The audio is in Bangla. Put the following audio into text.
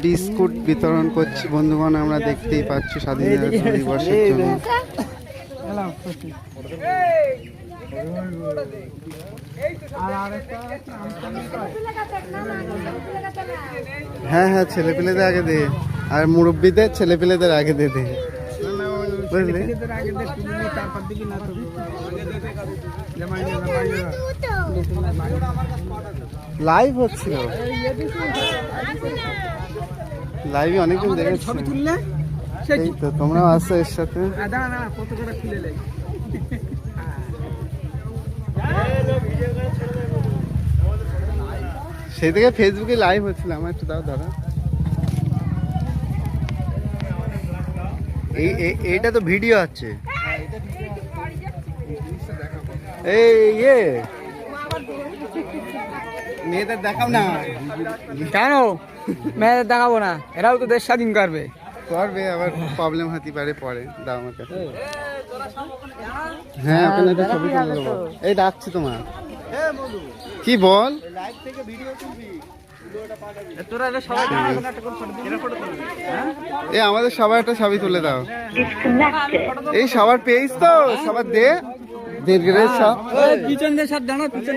বিস্কুট বিতরণ করছি বন্ধুগণ, আমরা দেখতেই পাচ্ছি স্বাধীনতা দিবসের জন্য। হ্যাঁ হ্যাঁ, ছেলেপিলেদের আগে দে, আর মুরব্বীদের ছেলেপিলেদের আগে দে দে, বুঝলি? লাইভ হচ্ছিল, লাইভে অনেকজন দেখেছি। এই তো তোমরাও আসছো এর সাথে। সেই থেকে ফেসবুকে লাইভ হচ্ছিল, আমার একটু দাও দাদা। এইটা তো ভিডিও আছে। এই ইয়ে মেয়েদের দেখাও না। কেন মেয়েদের দেখাবো না? এরাও তো দেশ স্বাধীন করবে। করবে, আবার প্রবলেম হতে পারে পরে। দাও আমাকে। হ্যাঁ, ওখানে একটা ছবি তুলে দেবো। এই ডাকছি তোমার। কি বল? এই আমাদের সবার একটা ছবি তুলে দাও। এই সবার পেজ তো সবার দে। দেড় সব পিছন দিয়ে সব জানো, পিছন